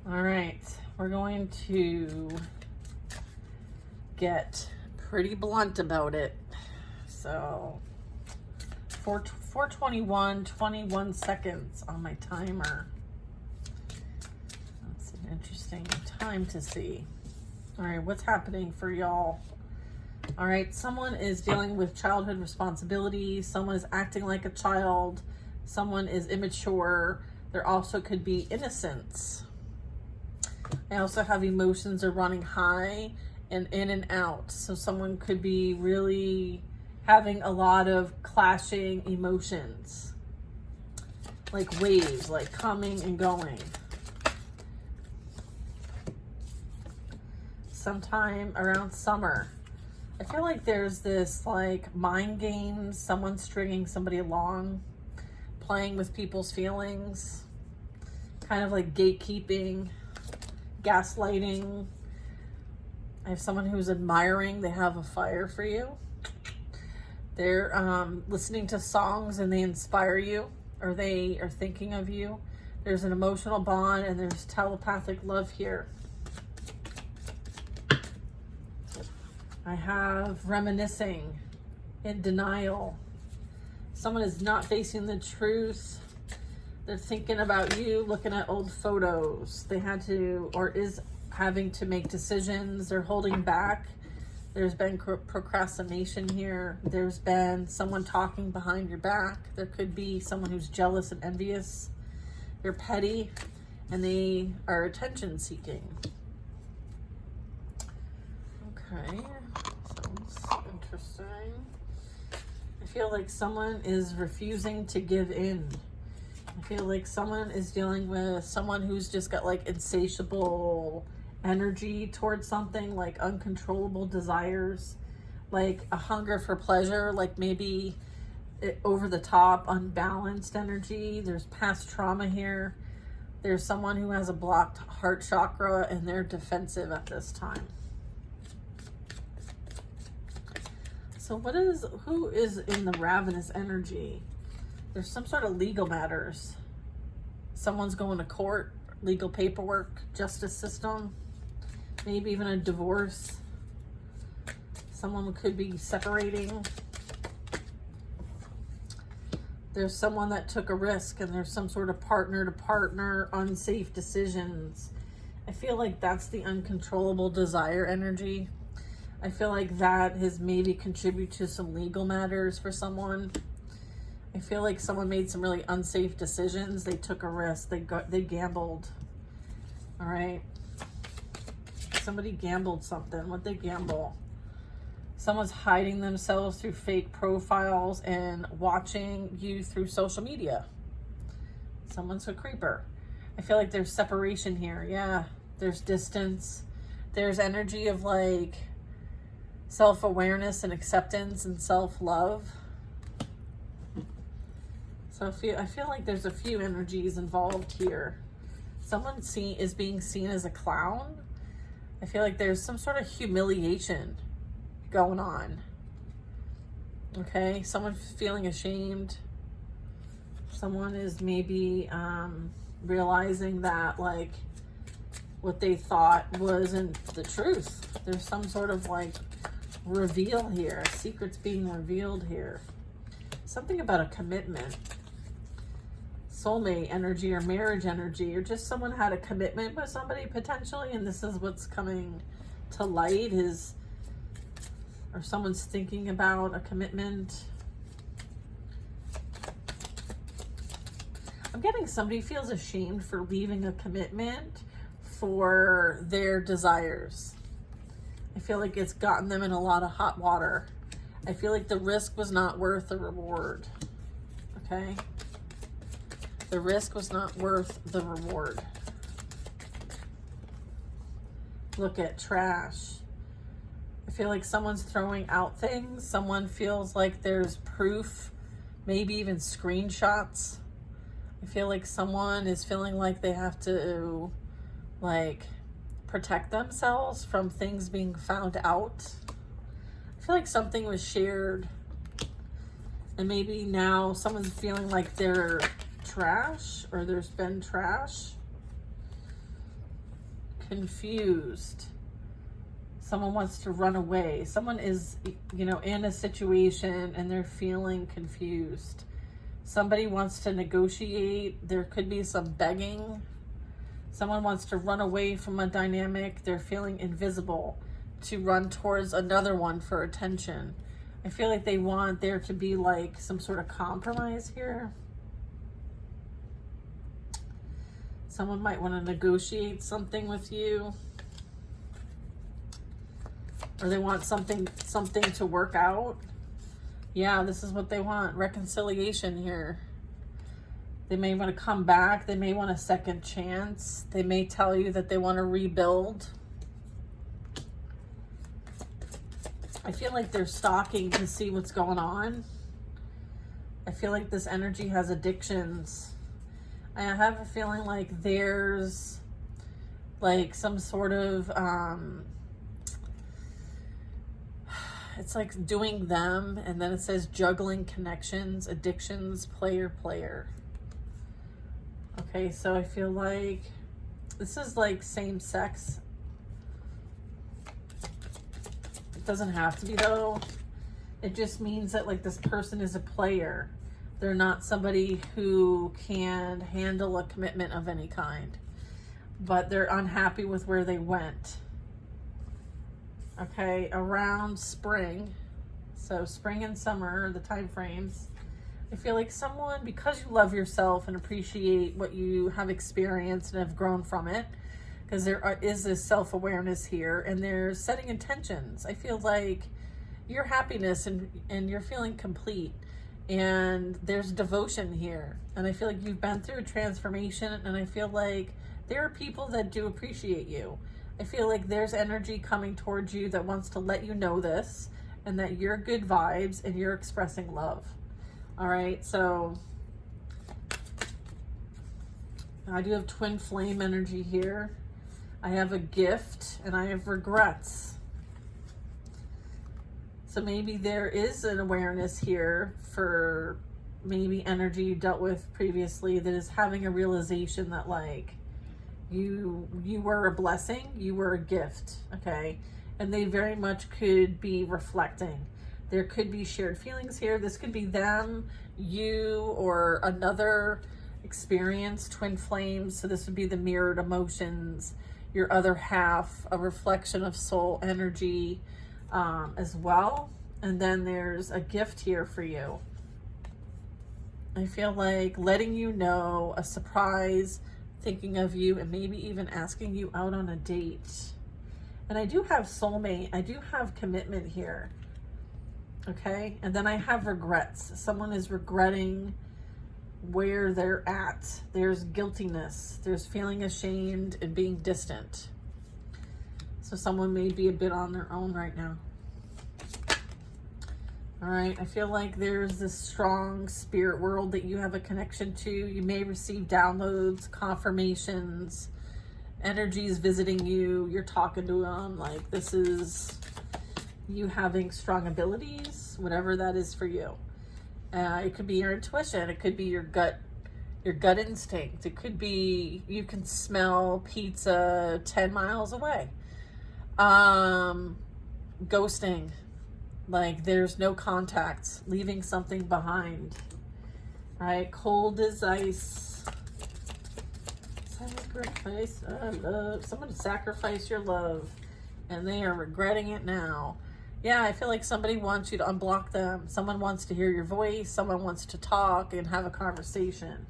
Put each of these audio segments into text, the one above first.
All right, we're going to get pretty blunt about it. So 4:21, 21 seconds on my timer. That's an interesting time to see. All right, what's happening for y'all? All right, someone is dealing with childhood responsibilities. Someone is acting like a child. Someone is immature. There also could be innocence. I also have emotions are running high and in and out. So someone could be really having a lot of clashing emotions, like waves, like coming and going. Sometime around summer, I feel like there's this like mind games, someone stringing somebody along, playing with people's feelings, kind of like gatekeeping, gaslighting. I have someone who's admiring, they have a fire for you. They're listening to songs and they inspire you, or they are thinking of you. There's an emotional bond and there's telepathic love here. I have reminiscing, in denial. Someone is not facing the truth. They're thinking about you, looking at old photos. They had to, or is having to make decisions. They're holding back. There's been procrastination here. There's been someone talking behind your back. There could be someone who's jealous and envious. They're petty and they are attention seeking. Okay, sounds interesting. I feel like someone is refusing to give in. I feel like someone is dealing with someone who's just got like insatiable energy towards something, like uncontrollable desires, like a hunger for pleasure, like maybe over the top, unbalanced energy. There's past trauma here. There's someone who has a blocked heart chakra and they're defensive at this time. So who is in the ravenous energy? There's some sort of legal matters. Someone's going to court, legal paperwork, justice system, maybe even a divorce. Someone could be separating. There's someone that took a risk and there's some sort of partner to partner, unsafe decisions. I feel like that's the uncontrollable desire energy. I feel like that has maybe contributed to some legal matters for someone. I feel like someone made some really unsafe decisions. They took a risk. They gambled. All right. Somebody gambled something. What'd they gamble? Someone's hiding themselves through fake profiles and watching you through social media. Someone's a creeper. I feel like there's separation here. Yeah. There's distance. There's energy of like self-awareness and acceptance and self-love. So I feel like there's a few energies involved here. Someone is being seen as a clown. I feel like there's some sort of humiliation going on. Okay, someone feeling ashamed. Someone is maybe realizing that like what they thought wasn't the truth. There's some sort of like reveal here. A secret's being revealed here. Something about a commitment. Soulmate energy or marriage energy, or just someone had a commitment with somebody potentially, and this is what's coming to light, or someone's thinking about a commitment. I'm getting somebody feels ashamed for leaving a commitment for their desires. I feel like it's gotten them in a lot of hot water. I feel like the risk was not worth the reward. Okay? The risk was not worth the reward. Look at trash. I feel like someone's throwing out things. Someone feels like there's proof, maybe even screenshots. I feel like someone is feeling like they have to like protect themselves from things being found out. I feel like something was shared and maybe now someone's feeling like they're trash, or there's been trash. confused. Someone wants to run away. Someone is, you know, in a situation and they're feeling confused. Somebody wants to negotiate. There could be some begging. Someone wants to run away from a dynamic. They're feeling invisible, to run towards another one for attention. I feel like they want there to be like some sort of compromise here. Someone might want to negotiate something with you. Or they want something to work out. Yeah, this is what they want. Reconciliation here. They may want to come back. They may want a second chance. They may tell you that they want to rebuild. I feel like they're stalking to see what's going on. I feel like this energy has addictions. I have a feeling like there's like some sort of, it's like doing them, and then it says juggling connections, addictions, player. Okay, so I feel like this is like same sex. It doesn't have to be though. It just means that like this person is a player. They're not somebody who can handle a commitment of any kind, but they're unhappy with where they went. Okay, around spring, so spring and summer are the time frames. I feel like someone, because you love yourself and appreciate what you have experienced and have grown from it, because there is this self-awareness here, and they're setting intentions. I feel like your happiness and you're feeling complete, and there's devotion here. And I feel like you've been through a transformation, and I feel like there are people that do appreciate you. I feel like there's energy coming towards you that wants to let you know this, and that you're good vibes and you're expressing love. All right, so I do have twin flame energy here. I have a gift and I have regrets. So maybe there is an awareness here for maybe energy you dealt with previously that is having a realization that like you were a blessing, you were a gift, okay? And they very much could be reflecting. There could be shared feelings here. This could be them, you, or another experience, twin flames. So this would be the mirrored emotions, your other half, a reflection of soul energy as well. And then there's a gift here for you. I feel like letting you know, a surprise, thinking of you, and maybe even asking you out on a date. And I do have soulmate. I do have commitment here. Okay, and then I have regrets. Someone is regretting where they're at. There's guiltiness. There's feeling ashamed and being distant. So someone may be a bit on their own right now. All right, I feel like there's this strong spirit world that you have a connection to. You may receive downloads, confirmations, energies visiting you. You're talking to them. Like this is you having strong abilities, whatever that is for you. It could be your intuition. It could be your gut instinct. It could be you can smell pizza 10 miles away. Ghosting, like there's no contact, leaving something behind. All right, cold as ice. Sacrifice love. Someone sacrifice your love, and they are regretting it now. Yeah, I feel like somebody wants you to unblock them. Someone wants to hear your voice. Someone wants to talk and have a conversation,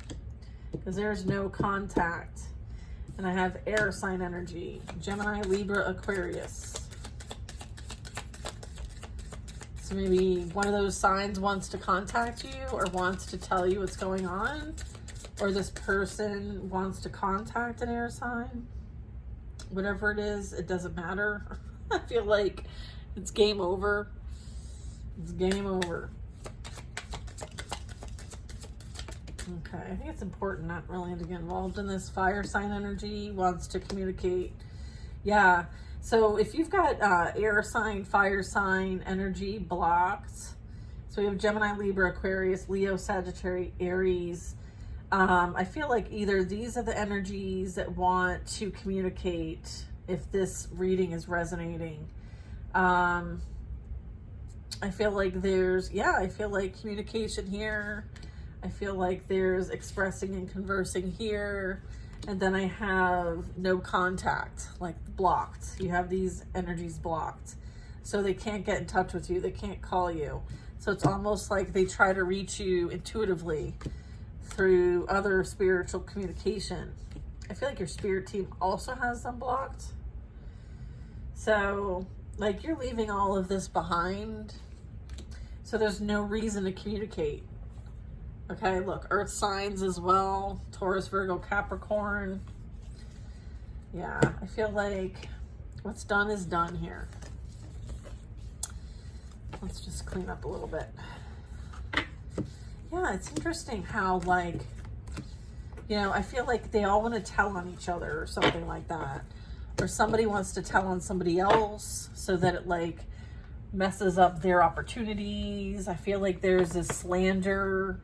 because there's no contact. And I have air sign energy, Gemini, Libra, Aquarius. So maybe one of those signs wants to contact you or wants to tell you what's going on, or this person wants to contact an air sign. Whatever it is, it doesn't matter. I feel like it's game over. It's game over. Okay, I think it's important not really to get involved in this. Fire sign energy wants to communicate. Yeah, so if you've got air sign, fire sign energy blocked, so we have Gemini, Libra, Aquarius, Leo, Sagittarius, Aries. I feel like either these are the energies that want to communicate if this reading is resonating. I feel like I feel like communication here. I feel like there's expressing and conversing here. And then I have no contact, like blocked. You have these energies blocked. So they can't get in touch with you. They can't call you. So it's almost like they try to reach you intuitively through other spiritual communication. I feel like your spirit team also has them blocked. So, like, you're leaving all of this behind. So there's no reason to communicate. Okay, look, earth signs as well. Taurus, Virgo, Capricorn. Yeah, I feel like what's done is done here. Let's just clean up a little bit. Yeah, it's interesting how, like, you know, I feel like they all want to tell on each other or something like that. Or somebody wants to tell on somebody else so that it, like, messes up their opportunities. I feel like there's this slander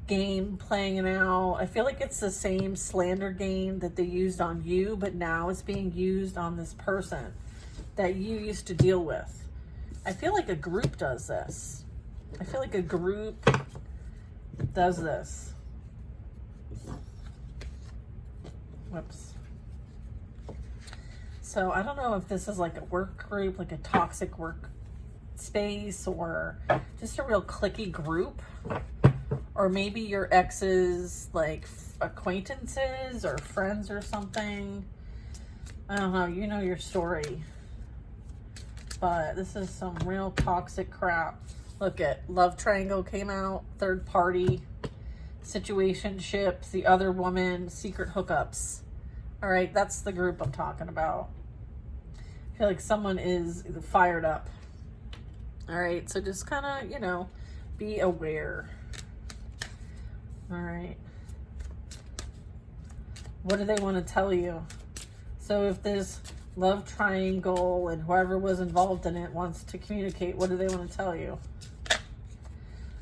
game playing out. I feel like it's the same slander game that they used on you, but now it's being used on this person that you used to deal with. I feel like a group does this. I feel like a group does this. Whoops. So I don't know if this is like a work group, like a toxic work space, or just a real cliquey group, or maybe your ex's like acquaintances or friends or something. I don't know, you know your story, but this is some real toxic crap. Look at love triangle came out, third party, situationships, the other woman, secret hookups. All right, that's the group I'm talking about. I feel like someone is fired up. All right, so just kind of, you know, be aware. All right. What do they want to tell you? So if this love triangle and whoever was involved in it wants to communicate, what do they want to tell you?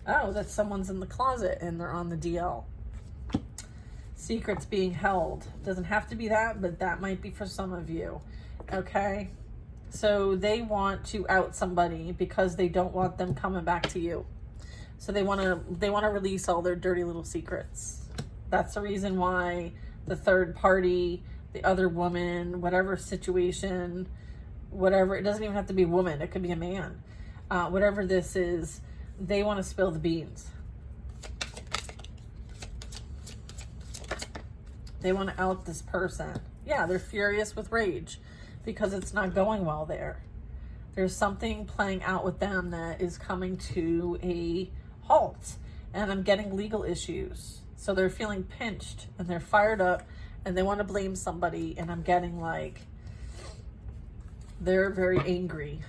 Oh, that someone's in the closet and they're on the DL. Secrets being held. Doesn't have to be that, but that might be for some of you. Okay? So they want to out somebody because they don't want them coming back to you. So they want to release all their dirty little secrets. That's the reason why the third party, the other woman, whatever situation, whatever, it doesn't even have to be a woman, it could be a man. Whatever this is, they want to spill the beans. They want to out this person. Yeah, they're furious with rage because it's not going well there. There's something playing out with them that is coming to a halt. And I'm getting legal issues. So they're feeling pinched and they're fired up and they want to blame somebody. And I'm getting like, they're very angry.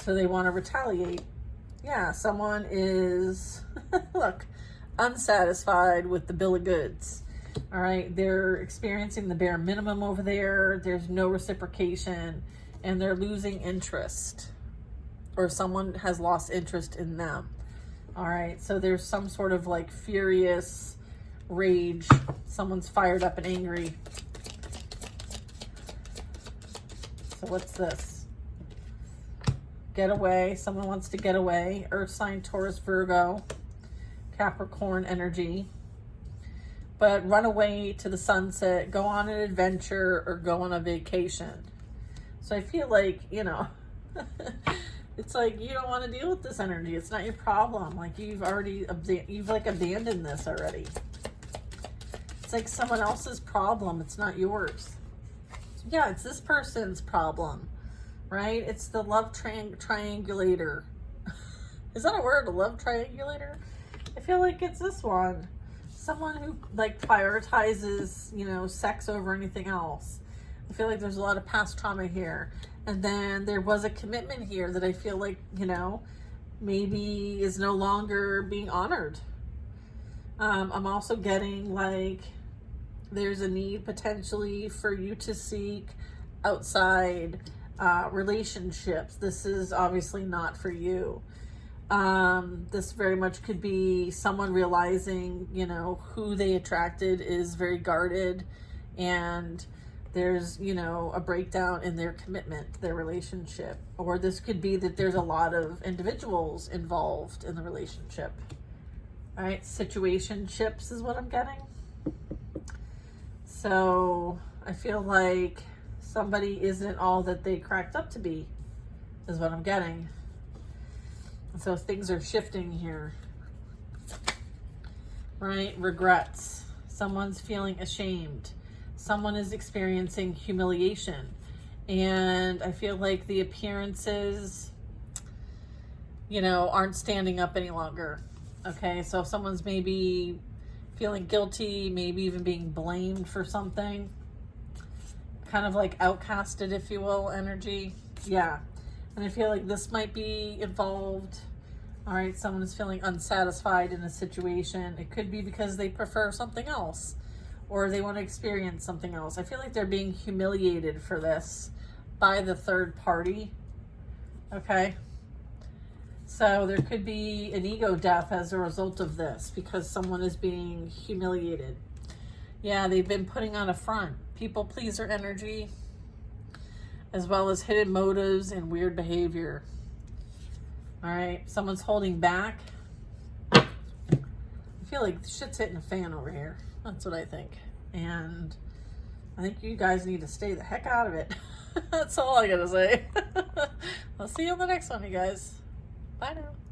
So they want to retaliate. Yeah, someone is, look, unsatisfied with the bill of goods. All right, they're experiencing the bare minimum over there. There's no reciprocation and they're losing interest, or someone has lost interest in them. All right, so there's some sort of like furious rage. Someone's fired up and angry. So what's this? Get away. Someone wants to get away. Earth sign, Taurus, Virgo, Capricorn energy. But run away to the sunset, go on an adventure, or go on a vacation. So I feel like, you know, it's like you don't want to deal with this energy. It's not your problem. Like you've like abandoned this already. It's like someone else's problem. It's not yours. Yeah, it's this person's problem, right? It's the love triangulator. Is that a word? A love triangulator? I feel like it's this one. Someone who like prioritizes, you know, sex over anything else. I feel like there's a lot of past trauma here. And then there was a commitment here that I feel like, you know, maybe is no longer being honored. I'm also getting like there's a need potentially for you to seek outside relationships. This is obviously not for you. This very much could be someone realizing, you know, who they attracted is very guarded. and there's, you know, a breakdown in their commitment, their relationship. Or this could be that there's a lot of individuals involved in the relationship. All right, situationships is what I'm getting. So I feel like somebody isn't all that they cracked up to be, is what I'm getting. So things are shifting here. Right? Regrets. Someone's feeling ashamed. Someone is experiencing humiliation. And I feel like the appearances, you know, aren't standing up any longer. Okay, so if someone's maybe feeling guilty, maybe even being blamed for something, kind of like outcasted, if you will, energy. Yeah. And I feel like this might be involved. All right, someone is feeling unsatisfied in a situation. It could be because they prefer something else, or they want to experience something else. I feel like they're being humiliated for this by the third party. Okay. So there could be an ego death as a result of this because someone is being humiliated. Yeah, they've been putting on a front. People pleaser energy, as well as hidden motives and weird behavior. All right, someone's holding back. I feel like shit's hitting a fan over here. That's what I think. And I think you guys need to stay the heck out of it. That's all I gotta say. I'll see you on the next one, you guys. Bye now.